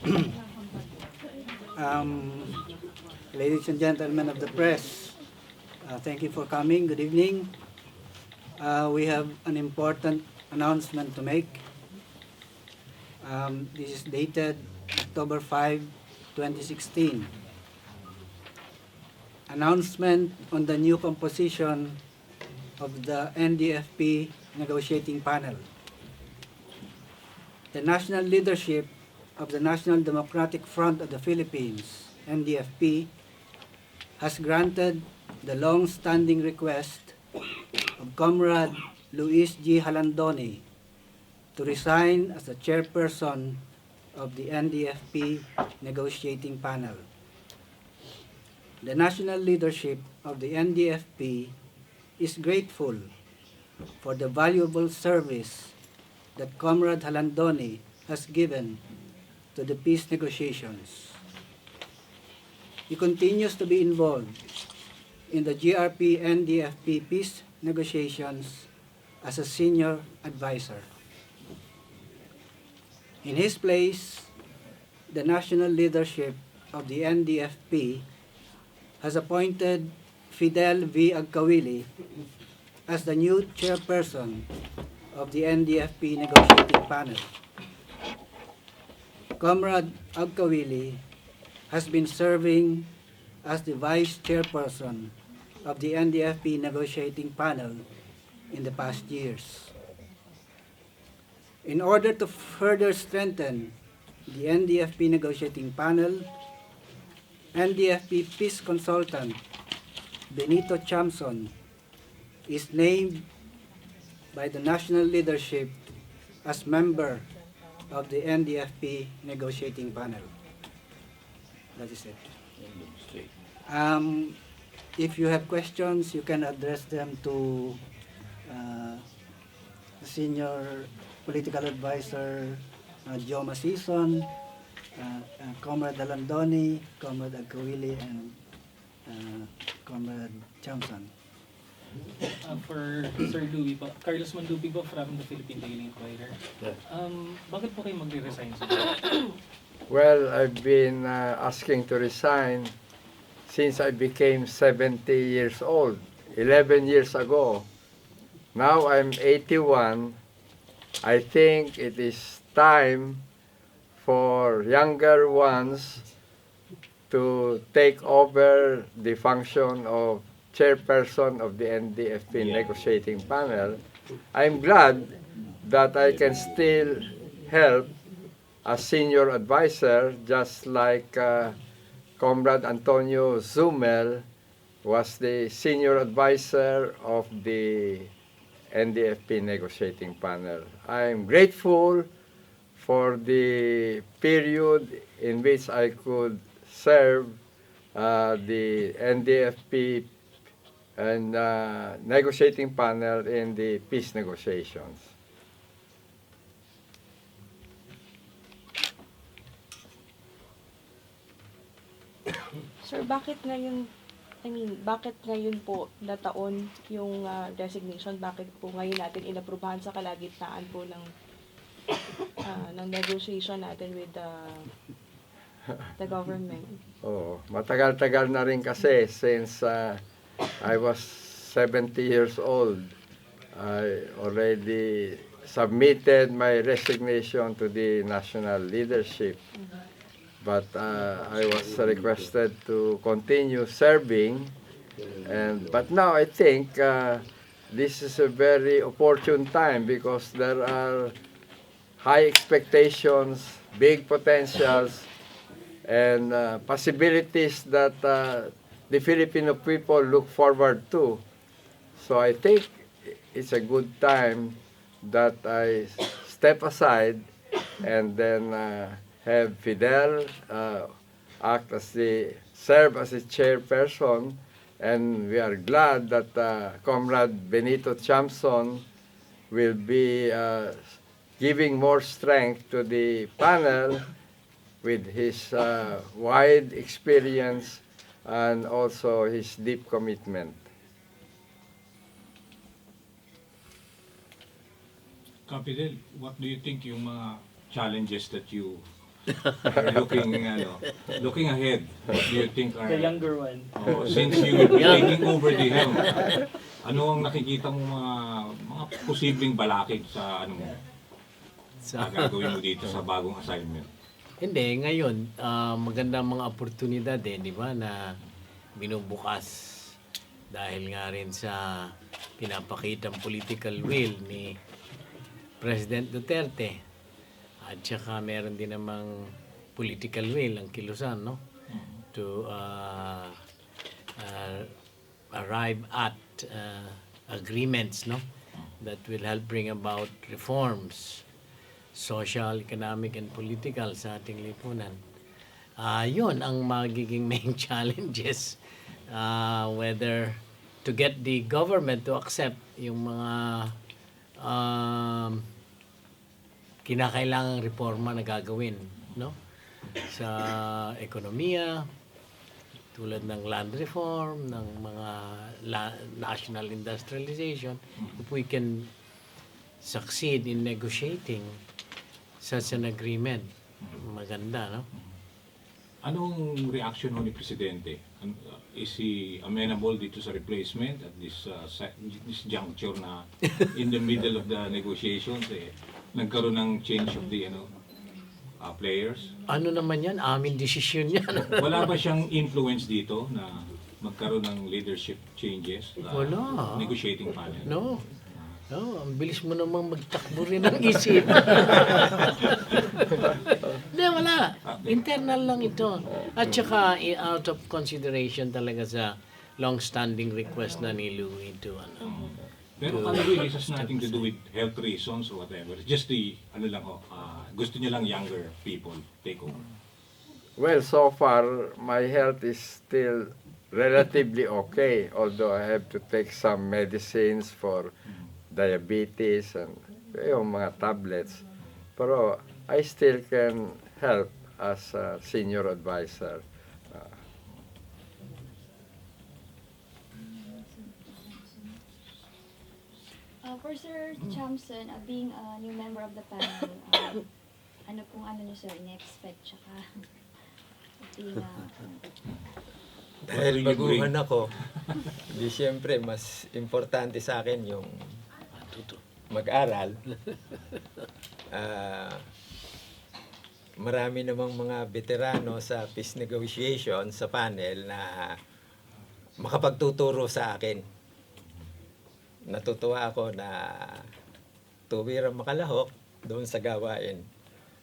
Um, Ladies and gentlemen of the press, thank you for coming. Good evening. We have an important announcement to make. This is dated October 5, 2016. Announcement on the new composition of the NDFP negotiating panel. The national leadership of the National Democratic Front of the Philippines, NDFP, has granted the long-standing request of Comrade Luis G. Halandoni to resign as the chairperson of the NDFP negotiating panel. The national leadership of the NDFP is grateful for the valuable service that Comrade Halandoni has given to the peace negotiations. He continues to be involved in the GRP-NDFP peace negotiations as a senior advisor. In his place, the national leadership of the NDFP has appointed Fidel V. Agkawili as the new chairperson of the NDFP negotiating panel. Comrade Agkawili has been serving as the vice chairperson of the NDFP negotiating panel in the past years. In order to further strengthen the NDFP negotiating panel, NDFP peace consultant Benito Chamson is named by the national leadership as member of the NDFP negotiating panel. That is it. If you have questions, you can address them to the senior political advisor Joe Masison, Comrade Halandoni, Comrade Agkawili, and Comrade Chamson. For Sir Louie po, Carlos Mandupi po from the Philippine Daily Inquirer. Bakit po kayo magre-resign? Well, I've been asking to resign since I became 70 years old, 11 years ago. Now I'm 81. I think it is time for younger ones to take over the function of chairperson of the NDFP negotiating panel. I'm glad that I can still help as senior advisor, just like Comrade Antonio Zumel was the senior advisor of the NDFP negotiating panel. I'm grateful for the period in which I could serve the NDFP and negotiating panel in the peace negotiations. Sir, bakit ngayon po na taon yung resignation? Bakit po ngayon natin inaprubahan sa kalagitnaan po ng negotiation natin with the government? Oh, matagal-tagal na rin kasi since I was 70 years old. I already submitted my resignation to the national leadership. But I was requested to continue serving, but now I think this is a very opportune time because there are high expectations, big potentials, and possibilities that the Filipino people look forward to. So I think it's a good time that I step aside and then have Fidel serve as a chairperson, and we are glad that Comrade Benito Chamson will be giving more strength to the panel with his wide experience and also his deep commitment. Capidel, what do you think yung mga challenges that you looking ahead, what do you think are, The younger one. since you will be taking over the helm, ano ang nakikita mo mga posibleng balakid sa ano mo, sa gagawin mo dito sa bagong assignment? Hindi, ngayon, magandang mga oportunidad di ba, na binubukas dahil nga rin sa pinapakitang political will ni President Duterte. At saka meron din namang political will ang kilusan, no? To arrive at agreements, no? That will help bring about reforms, social, economic, and political sa ating lipunan. Yun ang magiging main challenges. Whether to get the government to accept yung mga kinakailangang reforma na gagawin, no? Sa ekonomiya, tulad ng land reform, ng mga national industrialization, if we can succeed in negotiating such an agreement, maganda, no? Anong reaction mo ni Presidente? Is he amenable dito sa replacement at this juncture na in the middle of the negotiations, nagkaroon ng change of the players? Ano naman yan? Amin desisyon yan. Wala ba siyang influence dito na magkaroon ng leadership changes? Wala. Negotiating panel? No. No, ang bilis mo namang magtakbo rin ng isip. Hindi, wala. Internal lang ito. At saka, out of consideration talaga sa long-standing request na ni Louie to Pero really, it has nothing to do with health reasons or whatever. Just gusto niya lang younger people take over. Well, so far, my health is still relatively okay, although I have to take some medicines for diabetes and yung mga tablets. Pero I still can help as a senior advisor. For Sir Chamson, being a new member of the panel, ano niyo sir, in-expect tsaka being Dahil baguhan ako, di siyempre mas importante sa akin yung mag-aral. Marami namang mga veterano sa peace negotiation sa panel na makapagtuturo sa akin. Natutuwa ako na tuwirang makalahok doon sa gawain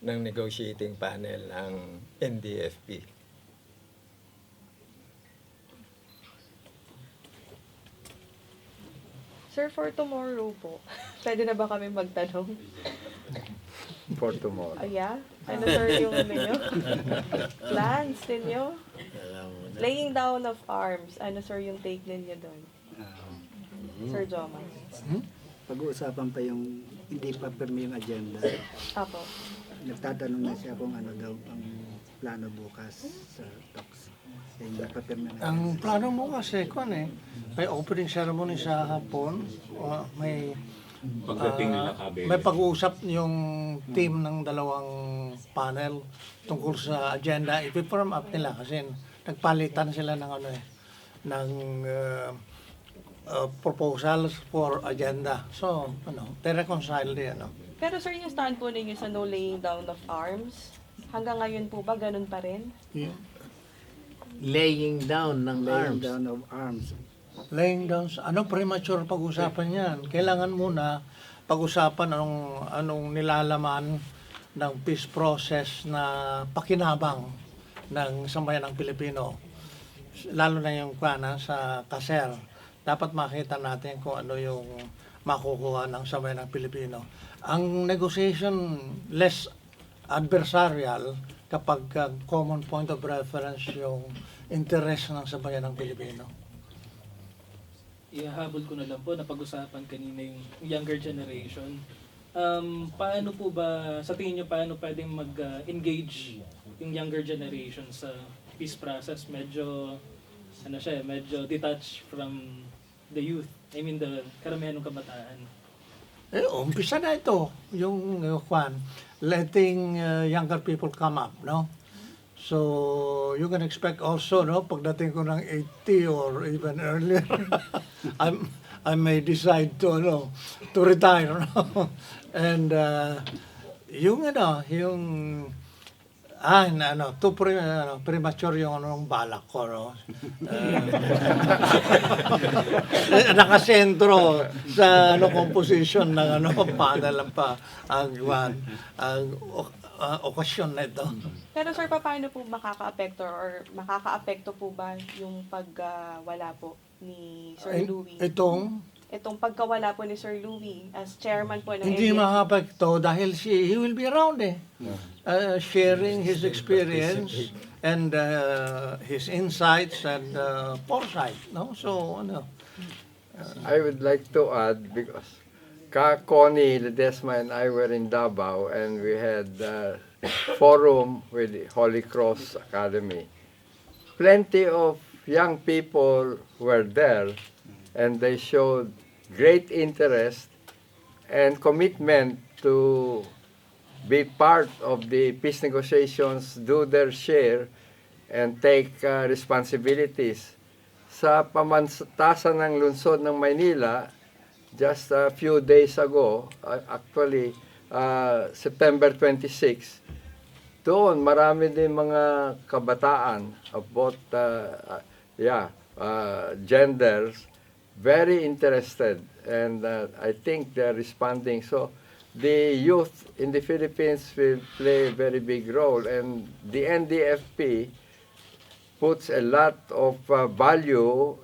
ng negotiating panel ng NDFP. Sir, for tomorrow po, pwede na ba kami magtanong? For tomorrow. Yeah? Ano sir yung ninyo? Plans ninyo? Laying down of arms. Ano sir yung take ninyo doon? Sir Joma. Pag-uusapan pa yung hindi pa pirmi yung agenda. Apo. Nagtatanong na siya kung ano daw ang plano bukas sa talks. Hindi pa pirmi na. Ang plano mo kasi, may opening ceremony sa hapon, may Pagdating nila Kabele. may pag-uusap yung team ng dalawang panel tungkol sa agenda. I-firm up nila kasi nagpalitan sila ng proposals for agenda. So, they reconcile din, Pero sir, yung stand po ninyo sa no laying down of arms, hanggang ngayon po ba ganun pa rin? Yeah. laying down ng Laying arms. down of arms. Laying down, premature pag-usapan yan. Kailangan muna pag-usapan anong nilalaman ng peace process na pakinabang ng sambayan ng Pilipino. Lalo na yung sa Kaser. Dapat makita natin kung ano yung makukuha ng sambayan ng Pilipino. Ang negotiation less adversarial kapag common point of reference yung interest ng sambayan ng Pilipino. Ihahabol ko na lang po, napag-usapan kanina yung younger generation. Paano po ba, sa tingin nyo, paano pwedeng mag-engage yung younger generation sa peace process? Medyo, medyo detached from the youth. I mean, the karamihan ng kabataan. Umpisa na ito, yung letting younger people come up, no? So, you can expect also, no, pagdating ko ng 80 or even earlier, I may decide to, to retire, no? And, yung, premature yung balak ko, no? Nakasentro sa, composition ng, panel ang okasyon na ito. Pero sir, paano po makaka-apekto po ba yung pagwala po ni Sir Louie? Itong pagkawala po ni Sir Louie as chairman po ng Hindi NDFP. makapekto dahil he will be around sharing his experience and his insights and foresight, no? So, I would like to add, because Connie, Ledesma, and I were in Davao, and we had forum with the Holy Cross Academy. Plenty of young people were there, and they showed great interest and commitment to be part of the peace negotiations, do their share, and take responsibilities. Sa pamantasan ng lungsod ng Maynila, just a few days ago, actually September 26, doon marami din mga kabataan of both genders, very interested, and I think they're responding. So the youth in the Philippines will play a very big role, and the NDFP puts a lot of value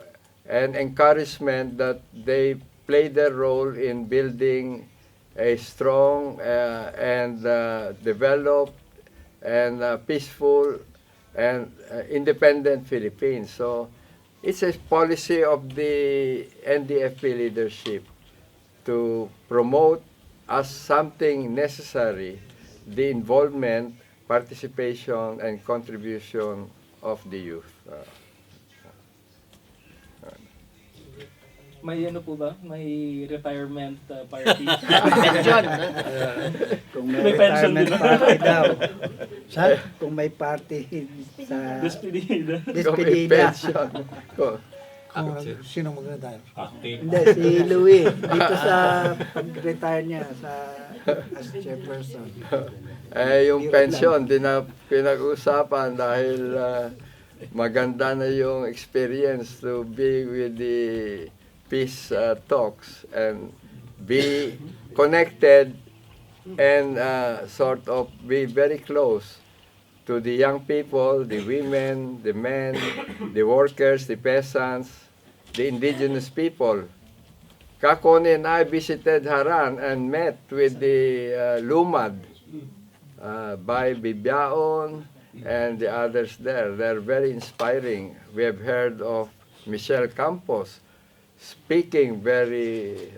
and encouragement that they play their role in building a strong and developed and peaceful and independent Philippines. So it's a policy of the NDFP leadership to promote as something necessary the involvement, participation, and contribution of the youth. May ano po ba? May retirement party? Pension. Kung may May pension retirement din ba? party daw. Saan? Kung may party sa Despedida. Kung may despedida. pension. Sino mag-retire? Hindi, si Louie. Dito sa pag-retire niya as chairperson. Yung pension, pinag-usapan dahil maganda na yung experience to be with the peace talks and be connected and sort of be very close to the young people, the women, the men, the workers, the peasants, the indigenous people. Kakone and I visited Haran and met with the Lumad by Bibiaon and the others there. They're very inspiring. We have heard of Michelle Campos speaking very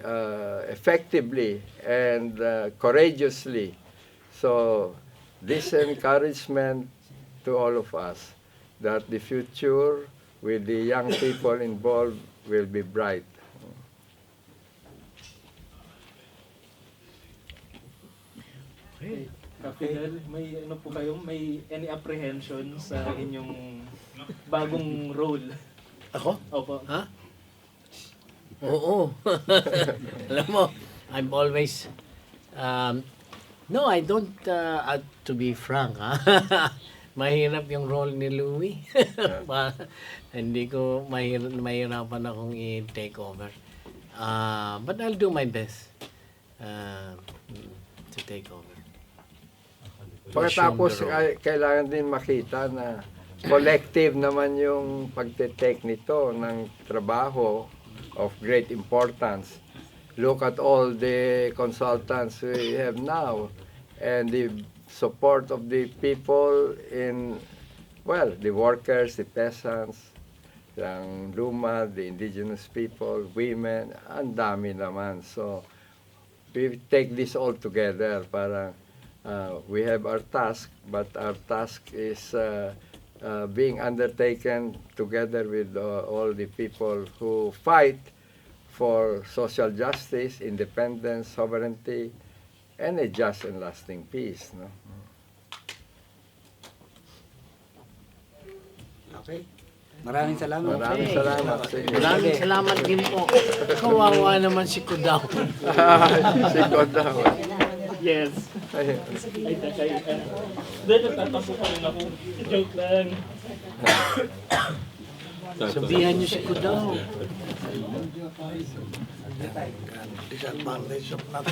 effectively and courageously. So this encouragement to all of us that the future with the young people involved will be bright. Kapilal, may ano po kayo? May any apprehension sa inyong bagong role? Ako? Opo. Ha? Oo. Alam mo, I'm always, no, I don't, to be frank, ha? Mahirap yung role ni Louie. Hindi ko mahirapan akong i-take over. But I'll do my best to take over. Pagkatapos kailangan din makita na collective naman yung pagte-take nito ng trabaho of great importance. Look at all the consultants we have now and the support of the people in, well, the workers, the peasants, yung Luma, the indigenous people, women, ang dami naman. So, we take this all together para we have our task, but our task is being undertaken together with all the people who fight for social justice, independence, sovereignty, and a just and lasting peace. No? Okay. Maraming salamat. Maraming salamat. Sige. Maraming salamat din po. Kawawa naman si Kudaw. Si Kodaw. Yes. Ay, Ay, takay. Dahil nagtatapo pa rin ako. Joke lang. Sabihan niyo si Kudaw. Disadvantage of not